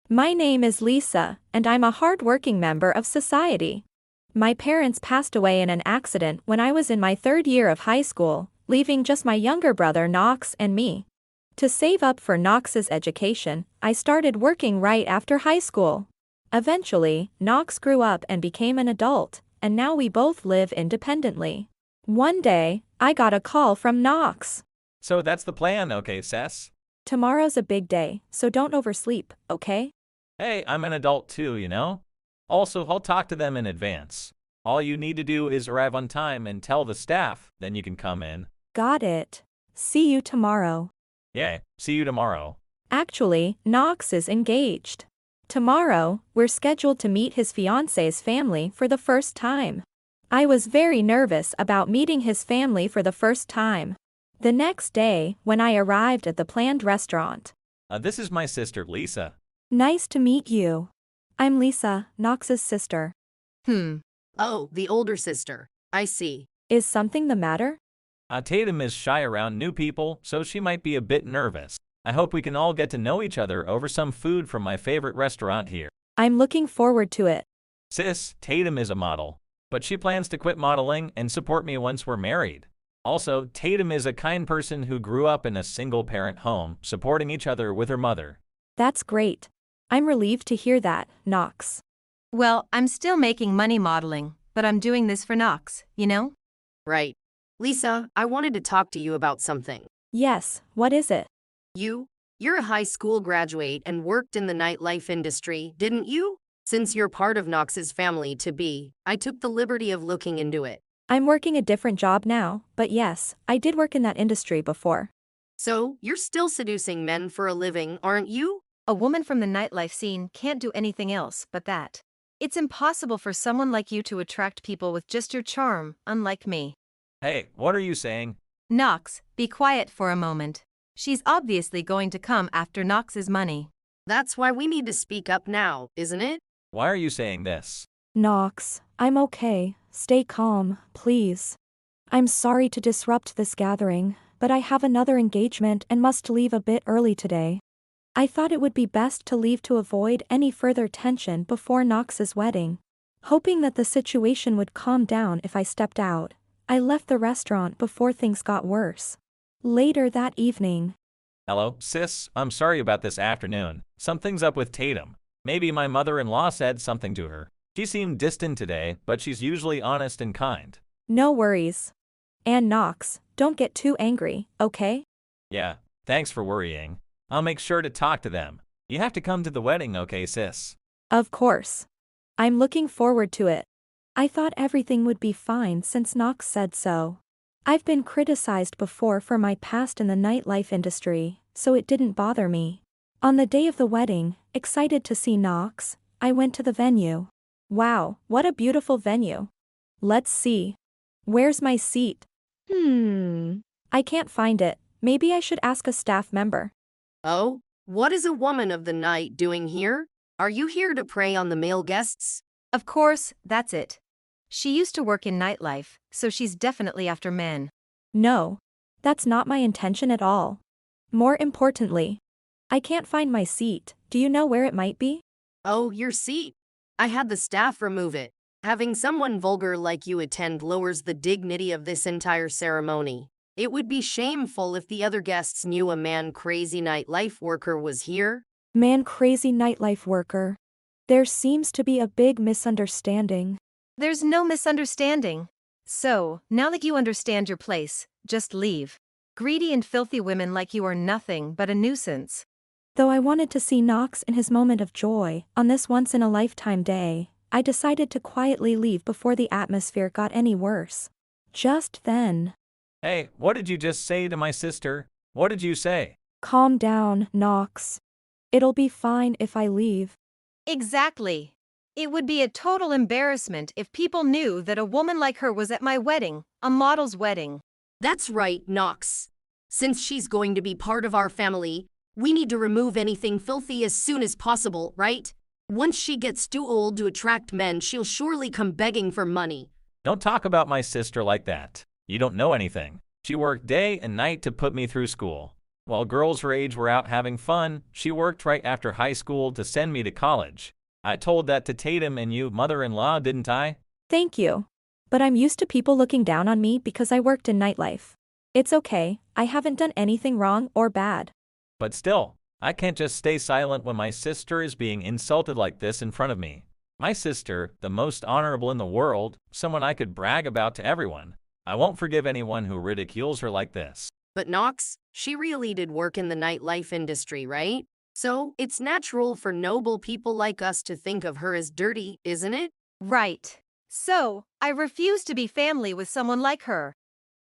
My name is Lisa, and I'm a hard-working member of society. My parents passed away in an accident when I was in my third year of high school, leaving just my younger brother Knox and me. To save up for Knox's education, I started working right after high school. Eventually, Knox grew up and became an adult, and now we both live independently. One day, I got a call from Knox. So that's the plan, okay, Sess? Tomorrow's a big day, so don't oversleep, okay? Hey, I'm an adult too, you know? Also, I'll talk to them in advance. All you need to do is arrive on time and tell the staff, then you can come in. Got it. See you tomorrow. Yeah, see you tomorrow. Actually, Knox is engaged. Tomorrow, we're scheduled to meet his fiancée's family for the first time. I was very nervous about meeting his family for the first time. The next day, when I arrived at the planned restaurant. This is my sister, Lisa. Nice to meet you. I'm Lisa, Knox's sister. Oh, the older sister. I see. Is something the matter? Tatum is shy around new people, so she might be a bit nervous. I hope we can all get to know each other over some food from my favorite restaurant here. I'm looking forward to it. Sis, Tatum is a model, but she plans to quit modeling and support me once we're married. Also, Tatum is a kind person who grew up in a single-parent home, supporting each other with her mother. That's great. I'm relieved to hear that, Knox. Well, I'm still making money modeling, but I'm doing this for Knox, you know? Right. Lisa, I wanted to talk to you about something. Yes, what is it? You're a high school graduate and worked in the nightlife industry, didn't you? Since you're part of Knox's family-to-be, I took the liberty of looking into it. I'm working a different job now, but yes, I did work in that industry before. So, you're still seducing men for a living, aren't you? A woman from the nightlife scene can't do anything else but that. It's impossible for someone like you to attract people with just your charm, unlike me. Hey, what are you saying? Knox, be quiet for a moment. She's obviously going to come after Knox's money. That's why we need to speak up now, isn't it? Why are you saying this? Knox, I'm okay. Stay calm, please. I'm sorry to disrupt this gathering, but I have another engagement and must leave a bit early today. I thought it would be best to leave to avoid any further tension before Knox's wedding. Hoping that the situation would calm down if I stepped out, I left the restaurant before things got worse. Later that evening. Hello, sis, I'm sorry about this afternoon. Something's up with Tatum. Maybe my mother-in-law said something to her. She seemed distant today, but she's usually honest and kind. No worries. And Knox, don't get too angry, okay? Yeah, thanks for worrying. I'll make sure to talk to them. You have to come to the wedding, okay, sis? Of course. I'm looking forward to it. I thought everything would be fine since Knox said so. I've been criticized before for my past in the nightlife industry, so it didn't bother me. On the day of the wedding, excited to see Knox, I went to the venue. Wow, what a beautiful venue. Let's see. Where's my seat? I can't find it. Maybe I should ask a staff member. Oh, what is a woman of the night doing here? Are you here to prey on the male guests? Of course, that's it. She used to work in nightlife, so she's definitely after men. No, that's not my intention at all. More importantly, I can't find my seat. Do you know where it might be? Oh, your seat. I had the staff remove it. Having someone vulgar like you attend lowers the dignity of this entire ceremony. It would be shameful if the other guests knew a man-crazy nightlife worker was here. Man-crazy nightlife worker. There seems to be a big misunderstanding. There's no misunderstanding. So, now that you understand your place, just leave. Greedy and filthy women like you are nothing but a nuisance. Though I wanted to see Knox in his moment of joy, on this once-in-a-lifetime day, I decided to quietly leave before the atmosphere got any worse. Just then. Hey, what did you just say to my sister? What did you say? Calm down, Knox. It'll be fine if I leave. Exactly. It would be a total embarrassment if people knew that a woman like her was at my wedding, a model's wedding. That's right, Knox. Since she's going to be part of our family, we need to remove anything filthy as soon as possible, right? Once she gets too old to attract men, she'll surely come begging for money. Don't talk about my sister like that. You don't know anything. She worked day and night to put me through school. While girls her age were out having fun, she worked right after high school to send me to college. I told that to Tatum and you, mother-in-law, didn't I? Thank you. But I'm used to people looking down on me because I worked in nightlife. It's okay, I haven't done anything wrong or bad. But still, I can't just stay silent when my sister is being insulted like this in front of me. My sister, the most honorable in the world, someone I could brag about to everyone. I won't forgive anyone who ridicules her like this. But Knox, she really did work in the nightlife industry, right? So, it's natural for noble people like us to think of her as dirty, isn't it? Right. So, I refuse to be family with someone like her.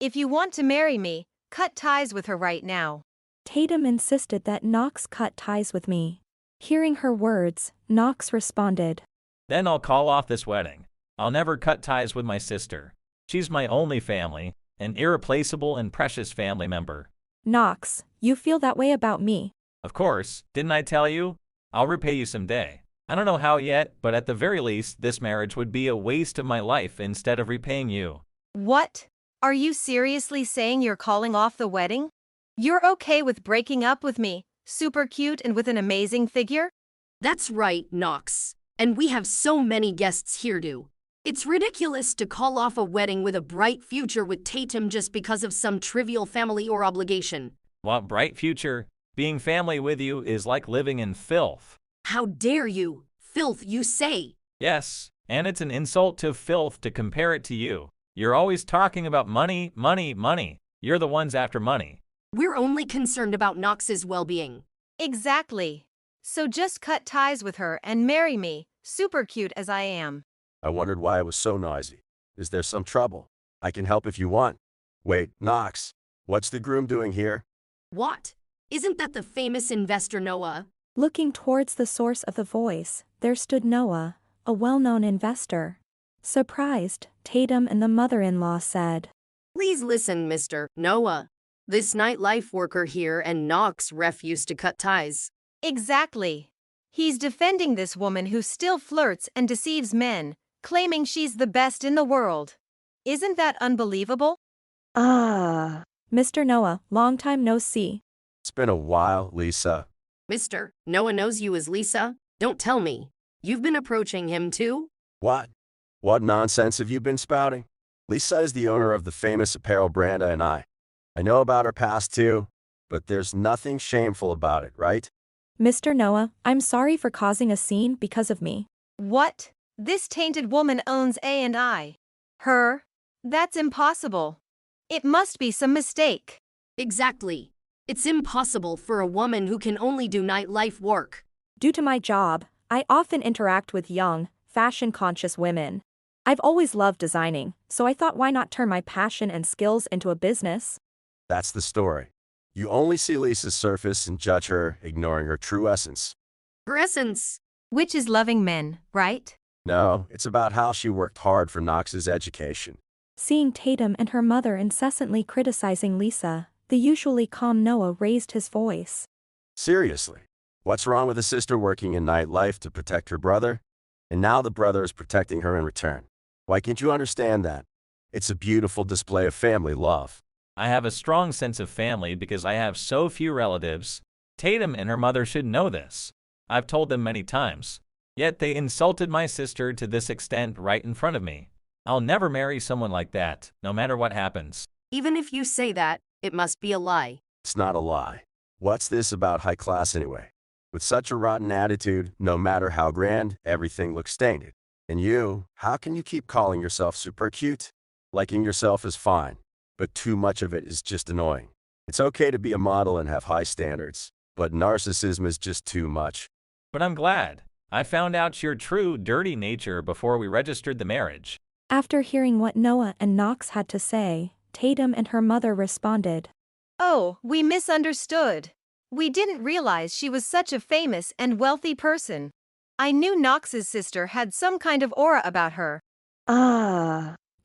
If you want to marry me, cut ties with her right now. Tatum insisted that Knox cut ties with me. Hearing her words, Knox responded. Then I'll call off this wedding. I'll never cut ties with my sister. She's my only family, an irreplaceable and precious family member. Knox, you feel that way about me. Of course, didn't I tell you? I'll repay you someday. I don't know how yet, but at the very least, this marriage would be a waste of my life instead of repaying you. What? Are you seriously saying you're calling off the wedding? You're okay with breaking up with me, super cute and with an amazing figure? That's right, Knox. And we have so many guests here too. It's ridiculous to call off a wedding with a bright future with Tatum just because of some trivial family or obligation. What bright future? Being family with you is like living in filth. How dare you? Filth, you say? Yes, and it's an insult to filth to compare it to you. You're always talking about money, money, money. You're the ones after money. We're only concerned about Knox's well-being. Exactly. So just cut ties with her and marry me, super cute as I am. I wondered why I was so noisy. Is there some trouble? I can help if you want. Wait, Knox, what's the groom doing here? What? Isn't that the famous investor Noah? Looking towards the source of the voice, there stood Noah, a well-known investor. Surprised, Tatum and the mother-in-law said. Please listen, Mr. Noah. This nightlife worker here and Knox refused to cut ties. Exactly. He's defending this woman who still flirts and deceives men, claiming she's the best in the world. Isn't that unbelievable? Mr. Noah, long time no see. It's been a while, Lisa. Mr. Noah knows you as Lisa? Don't tell me. You've been approaching him too? What? What nonsense have you been spouting? Lisa is the owner of the famous apparel brand I know about her past too, but there's nothing shameful about it, right? Mr. Noah, I'm sorry for causing a scene because of me. What? This tainted woman owns A&I. Her? That's impossible. It must be some mistake. Exactly. It's impossible for a woman who can only do nightlife work. Due to my job, I often interact with young, fashion-conscious women. I've always loved designing, so I thought why not turn my passion and skills into a business? That's the story. You only see Lisa's surface and judge her, ignoring her true essence. Her essence. Which is loving men, right? No, it's about how she worked hard for Knox's education. Seeing Tatum and her mother incessantly criticizing Lisa, the usually calm Noah raised his voice. Seriously, what's wrong with a sister working in nightlife to protect her brother? And now the brother is protecting her in return. Why can't you understand that? It's a beautiful display of family love. I have a strong sense of family because I have so few relatives. Tatum and her mother should know this. I've told them many times. Yet they insulted my sister to this extent right in front of me. I'll never marry someone like that, no matter what happens. Even if you say that, it must be a lie. It's not a lie. What's this about high class anyway? With such a rotten attitude, no matter how grand, everything looks tainted. And you, how can you keep calling yourself super cute? Liking yourself is fine, but too much of it is just annoying. It's okay to be a model and have high standards, but narcissism is just too much. But I'm glad. I found out your true dirty nature before we registered the marriage. After hearing what Noah and Knox had to say, Tatum and her mother responded. Oh, we misunderstood. We didn't realize she was such a famous and wealthy person. I knew Knox's sister had some kind of aura about her.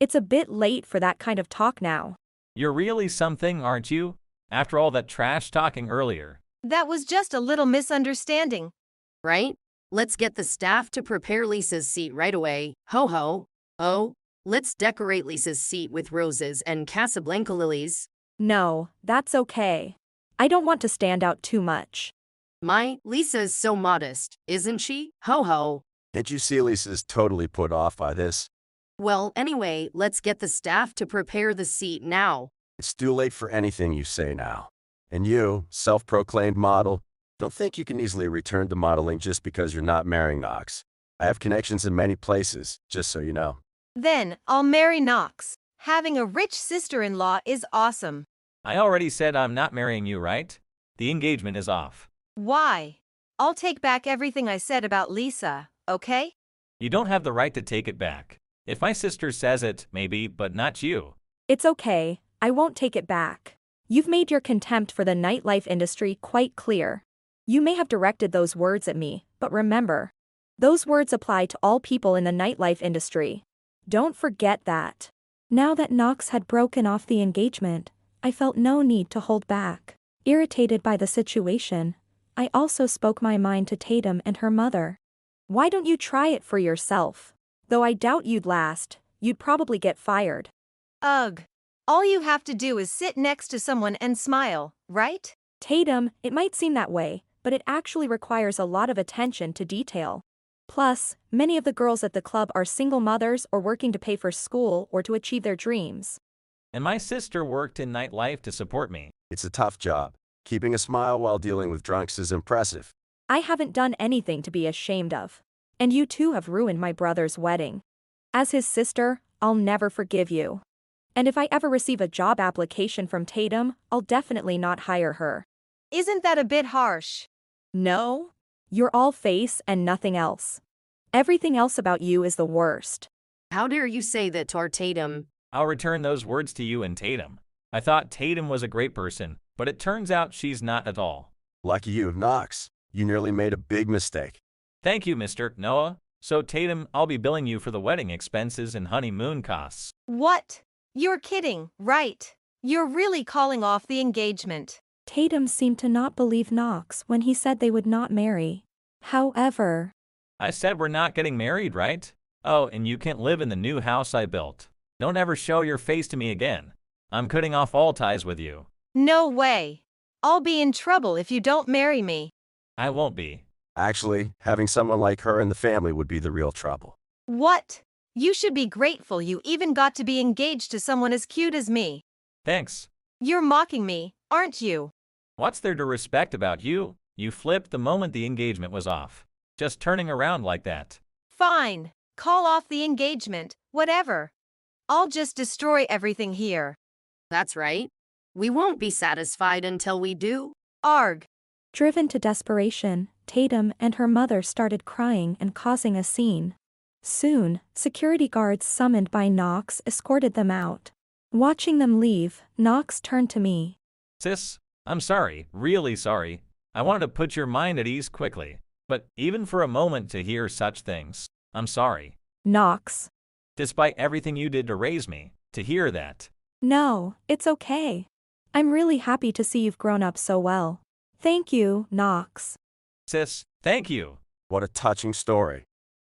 It's a bit late for that kind of talk now. You're really something, aren't you? After all that trash talking earlier. That was just a little misunderstanding. Right? Let's get the staff to prepare Lisa's seat right away. Ho ho. Oh, let's decorate Lisa's seat with roses and Casablanca lilies. No, that's okay. I don't want to stand out too much. My Lisa is so modest, isn't she? Ho ho. Can't you see Lisa's totally put off by this? Well, anyway, let's get the staff to prepare the seat now. It's too late for anything you say now. And you, self-proclaimed model, don't think you can easily return to modeling just because you're not marrying Knox. I have connections in many places, just so you know. Then, I'll marry Knox. Having a rich sister-in-law is awesome. I already said I'm not marrying you, right? The engagement is off. Why? I'll take back everything I said about Lisa, okay? You don't have the right to take it back. If my sister says it, maybe, but not you. It's okay, I won't take it back. You've made your contempt for the nightlife industry quite clear. You may have directed those words at me, but remember, those words apply to all people in the nightlife industry. Don't forget that. Now that Knox had broken off the engagement, I felt no need to hold back. Irritated by the situation, I also spoke my mind to Tatum and her mother. Why don't you try it for yourself? Though I doubt you'd last, you'd probably get fired. Ugh. All you have to do is sit next to someone and smile, right? Tatum, it might seem that way, but it actually requires a lot of attention to detail. Plus, many of the girls at the club are single mothers or working to pay for school or to achieve their dreams. And my sister worked in nightlife to support me. It's a tough job. Keeping a smile while dealing with drunks is impressive. I haven't done anything to be ashamed of. And you too have ruined my brother's wedding. As his sister, I'll never forgive you. And if I ever receive a job application from Tatum, I'll definitely not hire her. Isn't that a bit harsh? No? You're all face and nothing else. Everything else about you is the worst. How dare you say that to our Tatum? I'll return those words to you and Tatum. I thought Tatum was a great person, but it turns out she's not at all. Lucky you, Knox. You nearly made a big mistake. Thank you, Mr. Noah. So Tatum, I'll be billing you for the wedding expenses and honeymoon costs. What? You're kidding, right? You're really calling off the engagement. Tatum seemed to not believe Knox when he said they would not marry. However, I said we're not getting married, right? Oh, and you can't live in the new house I built. Don't ever show your face to me again. I'm cutting off all ties with you. No way. I'll be in trouble if you don't marry me. I won't be. Actually, having someone like her in the family would be the real trouble. What? You should be grateful you even got to be engaged to someone as cute as me. Thanks. You're mocking me, aren't you? What's there to respect about you? You flipped the moment the engagement was off. Just turning around like that. Fine. Call off the engagement, whatever. I'll just destroy everything here. That's right. We won't be satisfied until we do. Arg. driven to desperation, Tatum and her mother started crying and causing a scene. Soon, security guards summoned by Knox escorted them out. Watching them leave, Knox turned to me. Sis, I'm sorry, really sorry. I wanted to put your mind at ease quickly. But even for a moment to hear such things, I'm sorry. Knox. Despite everything you did to raise me, to hear that. No, it's okay. I'm really happy to see you've grown up so well. Thank you, Knox. Sis, thank you. What a touching story.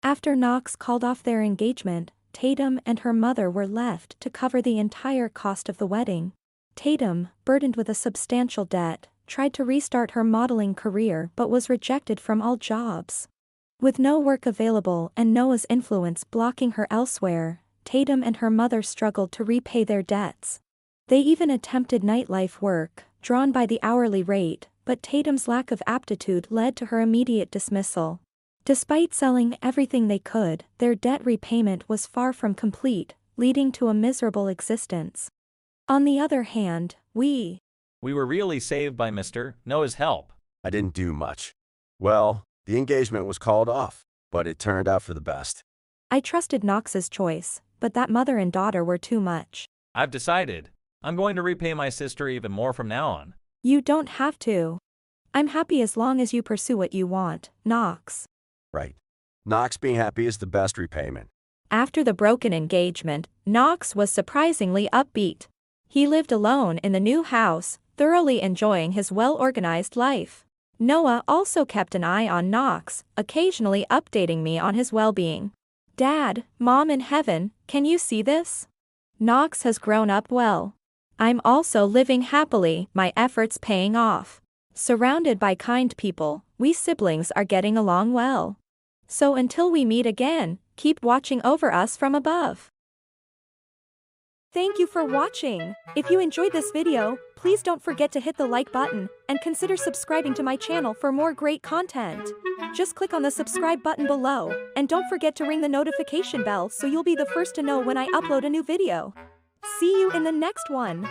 After Knox called off their engagement, Tatum and her mother were left to cover the entire cost of the wedding. Tatum, burdened with a substantial debt, tried to restart her modeling career but was rejected from all jobs. With no work available and Noah's influence blocking her elsewhere, Tatum and her mother struggled to repay their debts. They even attempted nightlife work, drawn by the hourly rate, but Tatum's lack of aptitude led to her immediate dismissal. Despite selling everything they could, their debt repayment was far from complete, leading to a miserable existence. On the other hand, we were really saved by Mr. Noah's help. I didn't do much. Well, the engagement was called off, but it turned out for the best. I trusted Knox's choice, but that mother and daughter were too much. I've decided. I'm going to repay my sister even more from now on. You don't have to. I'm happy as long as you pursue what you want, Knox. Right. Knox being happy is the best repayment. After the broken engagement, Knox was surprisingly upbeat. He lived alone in the new house, thoroughly enjoying his well-organized life. Noah also kept an eye on Knox, occasionally updating me on his well-being. Dad, Mom in heaven, can you see this? Knox has grown up well. I'm also living happily, my efforts paying off. Surrounded by kind people, we siblings are getting along well. So until we meet again, keep watching over us from above. Thank you for watching. If you enjoyed this video, please don't forget to hit the like button and consider subscribing to my channel for more great content. Just click on the subscribe button below, and don't forget to ring the notification bell so you'll be the first to know when I upload a new video. See you in the next one.